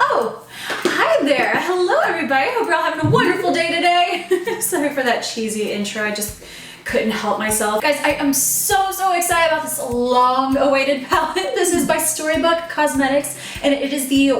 Oh, hi there. Hello, everybody. Hope you're all having a wonderful day today. Sorry for that cheesy intro. I just couldn't help myself. Guys, I am so excited about this long-awaited palette. This is by Storybook Cosmetics, and it is the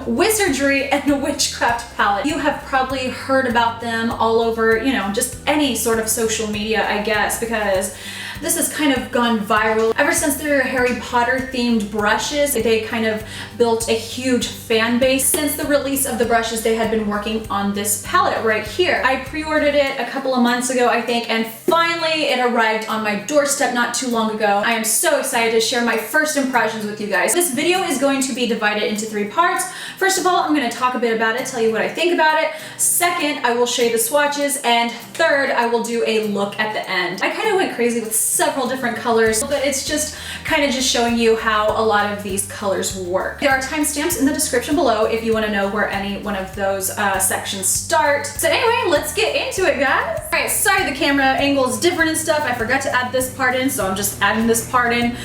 Wizardry and Witchcraft palette. You have probably heard about them all over, you know, just any sort of social media, I guess, because this has kind of gone viral. Ever since their Harry Potter themed brushes, they kind of built a huge fan base. Since the release of the brushes, they had been working on this palette right here. I pre-ordered it a couple of months ago, I think, and finally it arrived on my doorstep not too long ago. I am so excited to share my first impressions with you guys. This video is going to be divided into 3 parts. First of all, I'm going to talk a bit about it, tell you what I think about it. Second, I will show you the swatches, and third, I will do a look at the end. I kind of went crazy with several different colors, but it's just kind of just showing you how a lot of these colors work. There are timestamps in the description below if you want to know where any one of those sections start. So anyway, let's get into it, guys. All right, sorry the camera angle is different and stuff. I forgot to add this part in, so I'm just adding this part in.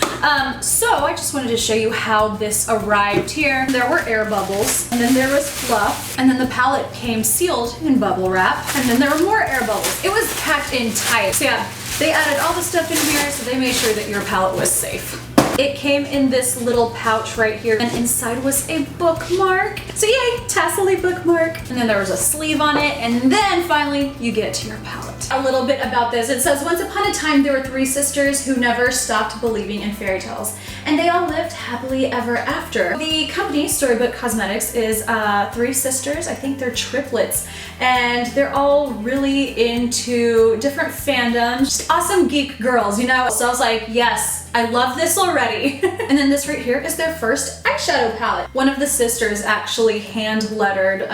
So I just wanted to show you how this arrived here. There were air bubbles, and then there was fluff, and then the palette came sealed in bubble wrap, and then there were more air bubbles. It was packed in tight. So yeah, they added all the stuff in here, so they made sure that your palette was safe. It came in this little pouch right here, and inside was a bookmark. So yay, tassel-y bookmark. And then there was a sleeve on it, and then finally you get to your palette. A little bit about this. It says, once upon a time there were 3 sisters who never stopped believing in fairy tales, and they all lived happily ever after. The company, Storybook Cosmetics, is 3 sisters. I think they're triplets, and they're all really into different fandoms. Just awesome geek girls, you know? So I was like, yes, I love this already. And then this right here is their first eyeshadow palette. One of the sisters actually hand lettered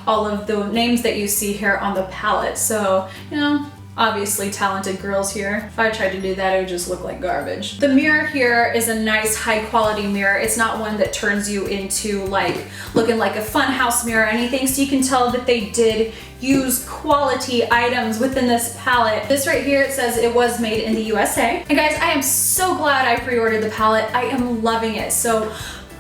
all of the names that you see here on the palette. So, you know, obviously talented girls here. If I tried to do that, it would just look like garbage. The mirror here is a nice high quality mirror. It's not one that turns you into like looking like a funhouse mirror or anything. So you can tell that they did use quality items within this palette. This right here, it says it was made in the USA. And guys, I am so glad I pre-ordered the palette. I am loving it. So,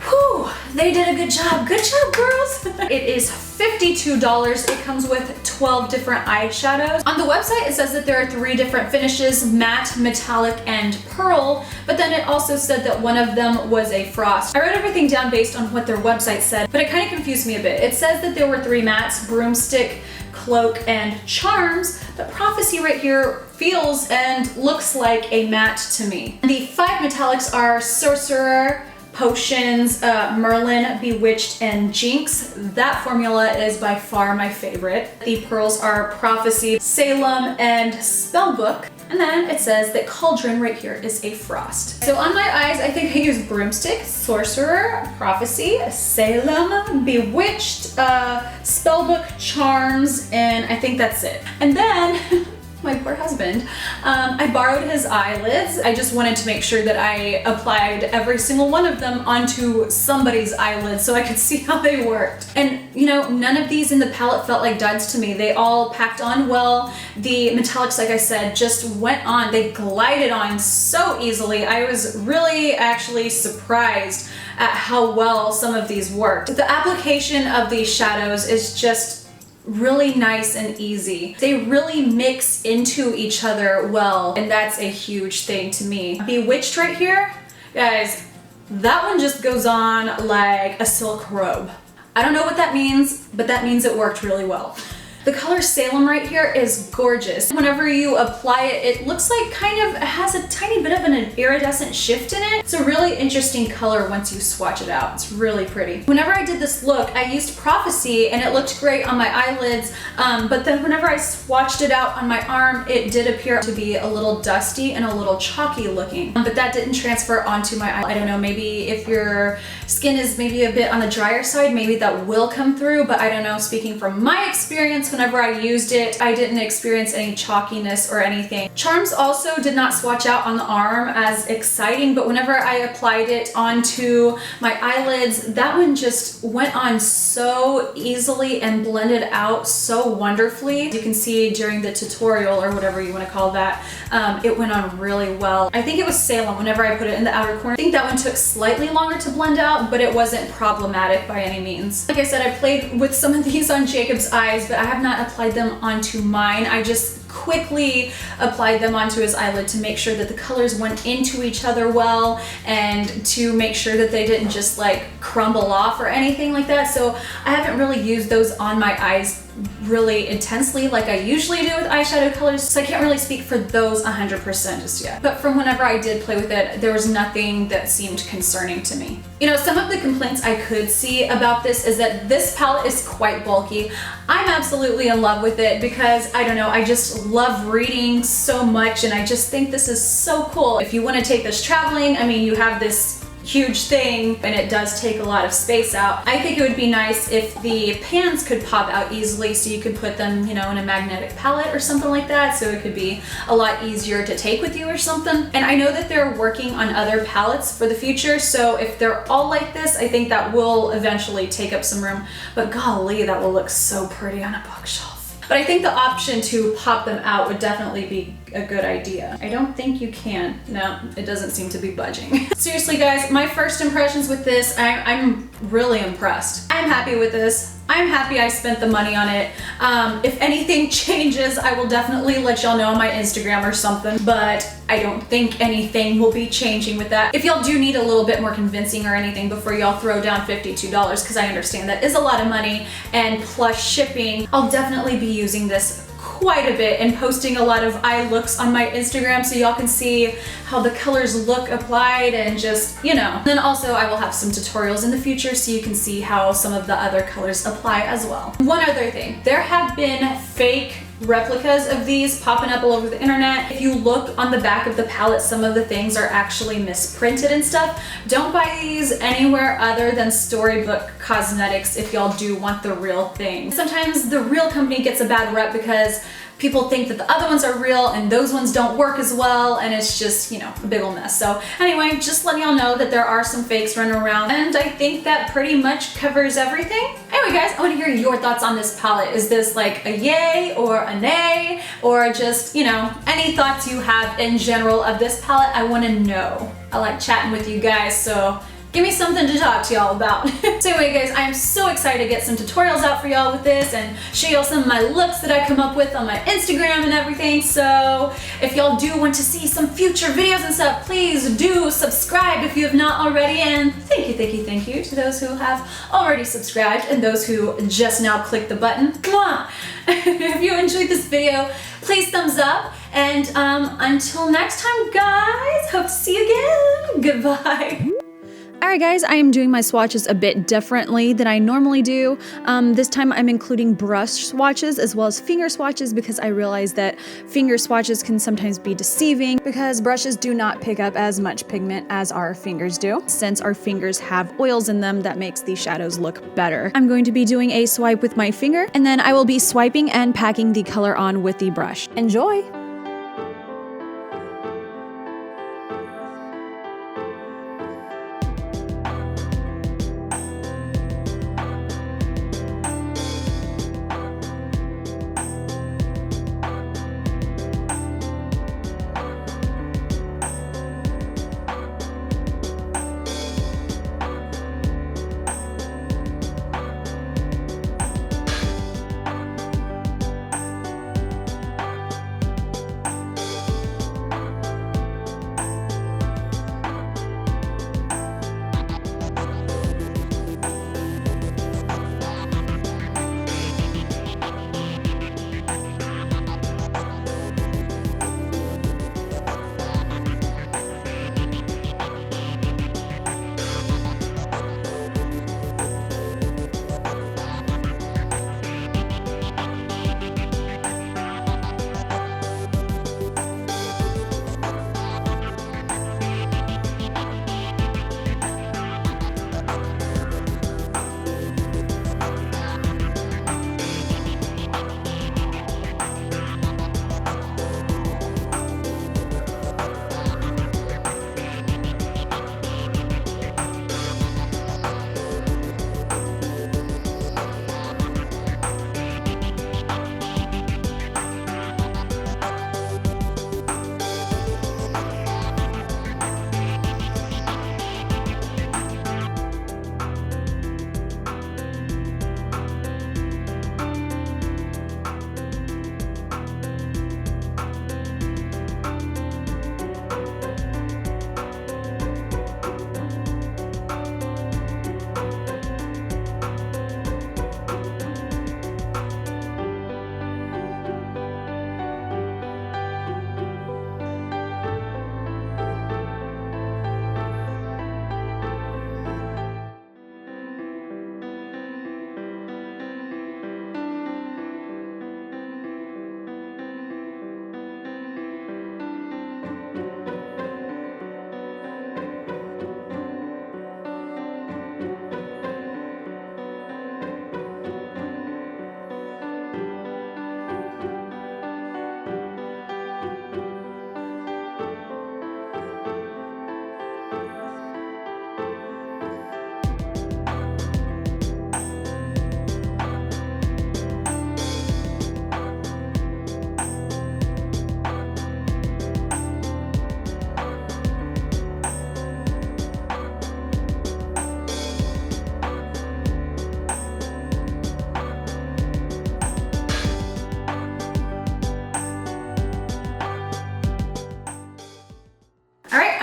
whew, they did a good job. Good job, girls. It is $52. It comes with 12 different eyeshadows. On the website, it says that there are 3 different finishes, matte, metallic, and pearl, but then it also said that one of them was a frost. I wrote everything down based on what their website said, but it kind of confused me a bit. It says that there were 3 mattes, broomstick, cloak, and charms, but prophecy right here feels and looks like a matte to me. The 5 metallics are sorcerer, potions, Merlin, bewitched, and jinx. That formula is by far my favorite. The pearls are prophecy, Salem, and spellbook. And then it says that cauldron right here is a frost. So on my eyes, I think I used broomstick, sorcerer, prophecy, Salem, bewitched, spellbook, charms, and I think that's it. And then my poor husband, I borrowed his eyelids. I just wanted to make sure that I applied every single one of them onto somebody's eyelids so I could see how they worked. And you know, none of these in the palette felt like duds to me. They all packed on well. The metallics, like I said, just went on. They glided on so easily. I was really actually surprised at how well some of these worked. The application of these shadows is just really nice and easy. They really mix into each other well, and that's a huge thing to me. Bewitched right here, guys, that one just goes on like a silk robe. I don't know what that means, but that means it worked really well. The color Salem right here is gorgeous. Whenever you apply it, it looks like it has a tiny bit of an iridescent shift in it. It's a really interesting color once you swatch it out. It's really pretty. Whenever I did this look, I used Prophecy and it looked great on my eyelids, but then whenever I swatched it out on my arm, it did appear to be a little dusty and a little chalky looking, but that didn't transfer onto my eye. I don't know, maybe if your skin is maybe a bit on the drier side, maybe that will come through, but I don't know. Speaking from my experience least whenever I used it, I didn't experience any chalkiness or anything. Charms also did not swatch out on the arm as exciting, but whenever I applied it onto my eyelids, that one just went on so easily and blended out so wonderfully. You can see during the tutorial, or whatever you want to call that, it went on really well. I think it was Salem whenever I put it in the outer corner. I think that one took slightly longer to blend out, but it wasn't problematic by any means. Like I said, I played with some of these on Jacob's eyes, but I have not applied them onto mine. I just quickly applied them onto his eyelid to make sure that the colors went into each other well, and to make sure that they didn't just like crumble off or anything like that. So I haven't really used those on my eyes really intensely like I usually do with eyeshadow colors, so I can't really speak for those 100% just yet. But from whenever I did play with it, there was nothing that seemed concerning to me. You know, some of the complaints I could see about this is that this palette is quite bulky. I'm absolutely in love with it because, I don't know, I just love reading so much, and I just think this is so cool. If you want to take this traveling, I mean, you have this huge thing and it does take a lot of space out. I think it would be nice if the pans could pop out easily, so you could put them, you know, in a magnetic palette or something like that, so it could be a lot easier to take with you or something. And I know that they're working on other palettes for the future, so if they're all like this, I think that will eventually take up some room. But golly, that will look so pretty on a bookshelf. But I think the option to pop them out would definitely be a good idea. I don't think you can. No, it doesn't seem to be budging. Seriously guys, my first impressions with this, I'm really impressed. I'm happy with this. I'm happy I spent the money on it. If anything changes, I will definitely let y'all know on my Instagram or something, but I don't think anything will be changing with that. If y'all do need a little bit more convincing or anything before y'all throw down $52, because I understand that is a lot of money, and plus shipping, I'll definitely be using this quite a bit and posting a lot of eye looks on my Instagram, so y'all can see how the colors look applied and just, you know. Then also I will have some tutorials in the future so you can see how some of the other colors apply as well. One other thing, there have been fake replicas of these popping up all over the internet. If you look on the back of the palette, some of the things are actually misprinted and stuff. Don't buy these anywhere other than Storybook Cosmetics if y'all do want the real thing. Sometimes the real company gets a bad rep because people think that the other ones are real and those ones don't work as well, and it's just, you know, a big ol' mess. So anyway, just letting y'all know that there are some fakes running around, and I think that pretty much covers everything. Anyway guys, I want to hear your thoughts on this palette. Is this like a yay or a nay, or just, you know, any thoughts you have in general of this palette? I want to know. I like chatting with you guys, so give me something to talk to y'all about. So anyway guys, I am so excited to get some tutorials out for y'all with this and show y'all some of my looks that I come up with on my Instagram and everything. So if y'all do want to see some future videos and stuff, please do subscribe if you have not already. And thank you to those who have already subscribed and those who just now clicked the button. Mwah! If you enjoyed this video, please thumbs up. And until next time guys, hope to see you again. Goodbye. Alright guys, I am doing my swatches a bit differently than I normally do. This time I'm including brush swatches as well as finger swatches because I realize that finger swatches can sometimes be deceiving because brushes do not pick up as much pigment as our fingers do. Since our fingers have oils in them, that makes the shadows look better. I'm going to be doing a swipe with my finger, and then I will be swiping and packing the color on with the brush. Enjoy!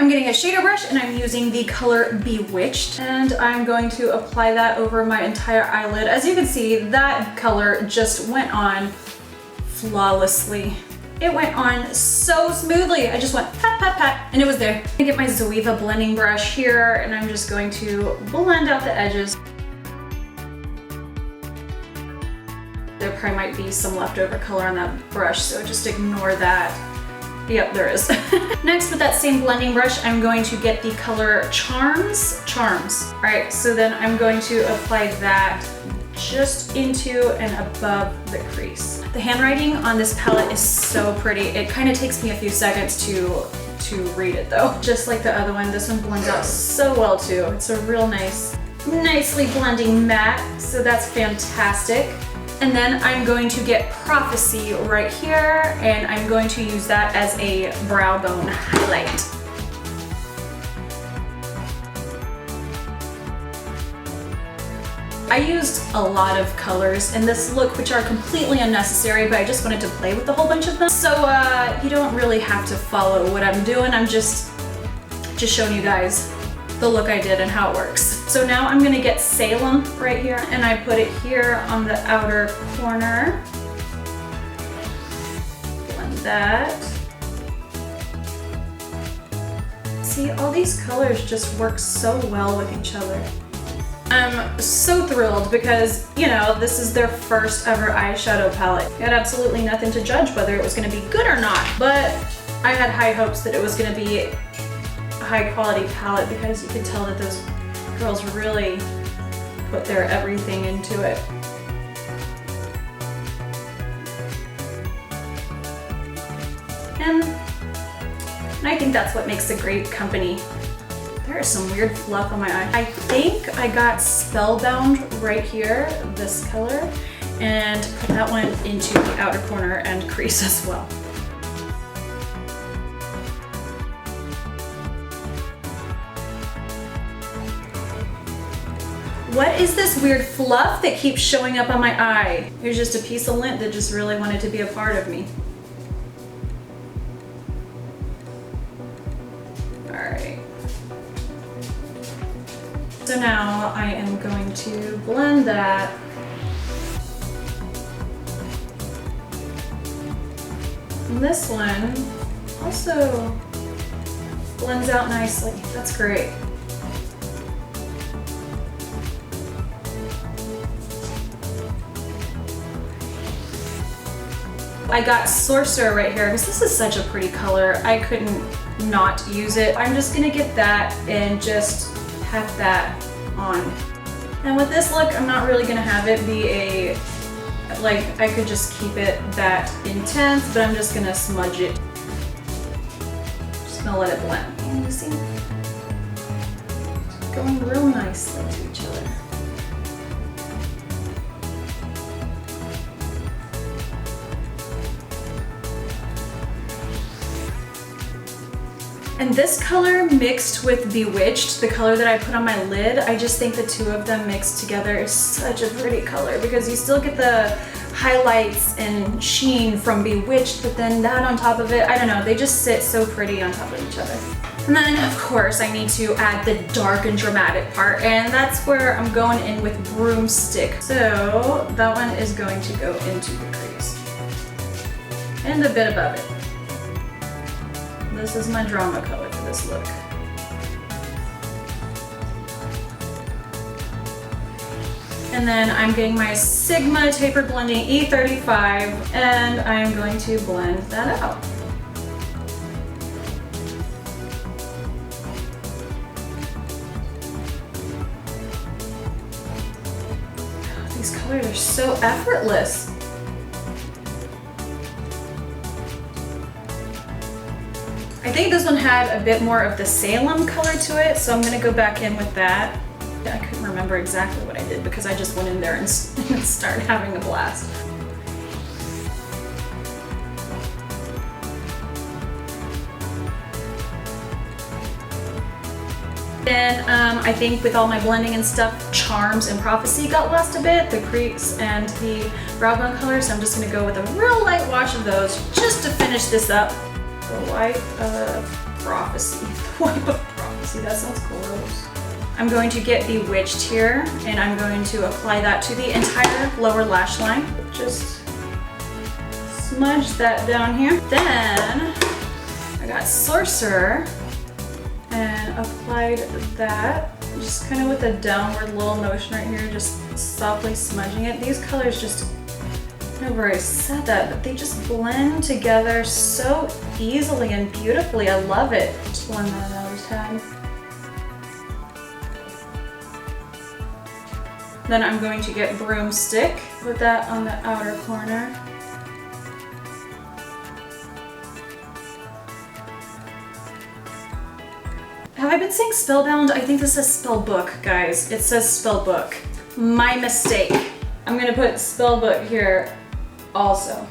I'm getting a shader brush and I'm using the color Bewitched, and I'm going to apply that over my entire eyelid. As you can see, that color just went on flawlessly. It went on so smoothly. I just went pat, pat, pat, and it was there. I get my Zoeva blending brush here, and I'm just going to blend out the edges. There probably might be some leftover color on that brush, so just ignore that. Yep, there is. Next, with that same blending brush, I'm going to get the color Charms. All right, so then I'm going to apply that just into and above the crease. The handwriting on this palette is so pretty. It kind of takes me a few seconds to read it though. Just like the other one, this one blends out so well too. It's a real nicely blending matte, so that's fantastic. And then I'm going to get Prophecy right here, and I'm going to use that as a brow bone highlight. I used a lot of colors in this look, which are completely unnecessary, but I just wanted to play with a whole bunch of them. So you don't really have to follow what I'm doing. I'm just showing you guys the look I did and how it works. So now I'm gonna get Salem right here, and I put it here on the outer corner. Blend that. See, all these colors just work so well with each other. I'm so thrilled because, you know, this is their first ever eyeshadow palette. I had absolutely nothing to judge whether it was gonna be good or not, but I had high hopes that it was gonna be a high quality palette because you could tell that those girls really put their everything into it. And I think that's what makes a great company. There is some weird fluff on my eye. I think I got Spellbound right here, this color, and put that one into the outer corner and crease as well. What is this weird fluff that keeps showing up on my eye? Here's just a piece of lint that just really wanted to be a part of me. Alright. So now I am going to blend that. And this one also blends out nicely. That's great. I got Sorcerer right here because this is such a pretty color. I couldn't not use it. I'm just gonna get that and just pat that on. And with this look, I'm not really gonna have it be a, like, I could just keep it that intense, but I'm just gonna smudge it. Just gonna let it blend. And you see? It's going real nicely to each other. And this color mixed with Bewitched, the color that I put on my lid, I just think the two of them mixed together is such a pretty color because you still get the highlights and sheen from Bewitched, but then that on top of it, I don't know, they just sit so pretty on top of each other. And then of course I need to add the dark and dramatic part, and that's where I'm going in with Broomstick. So that one is going to go into the crease and a bit above it. This is my drama color for this look. And then I'm getting my Sigma Taper Blending E35 and I'm going to blend that out. These colors are so effortless. I think this one had a bit more of the Salem color to it, so I'm gonna go back in with that. I couldn't remember exactly what I did because I just went in there and started having a blast. Then I think with all my blending and stuff, Charms and Prophecy got lost a bit, the crease and the brow bone color, so I'm just gonna go with a real light wash of those just to finish this up. The light of prophecy. The wipe of prophecy, that sounds gross. I'm going to get Bewitched here, and I'm going to apply that to the entire lower lash line. Just smudge that down here. Then I got Sorcerer and applied that just kind of with a downward little motion right here, just softly smudging it. These colors just, I don't know where I said that, but they just blend together so easily and beautifully. I love it. Just blend that out a tad. Then I'm going to get Broomstick, put that on the outer corner. Have I been saying Spellbound? I think this says Spellbook, guys. It says Spellbook. My mistake. I'm gonna put Spellbook here also.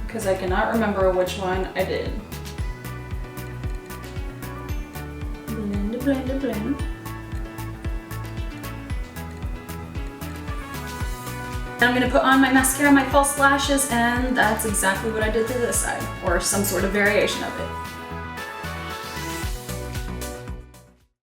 Because I cannot remember which one I did. Blend, blend, blend. I'm gonna put on my mascara, my false lashes, and that's exactly what I did to this side, or some sort of variation of it.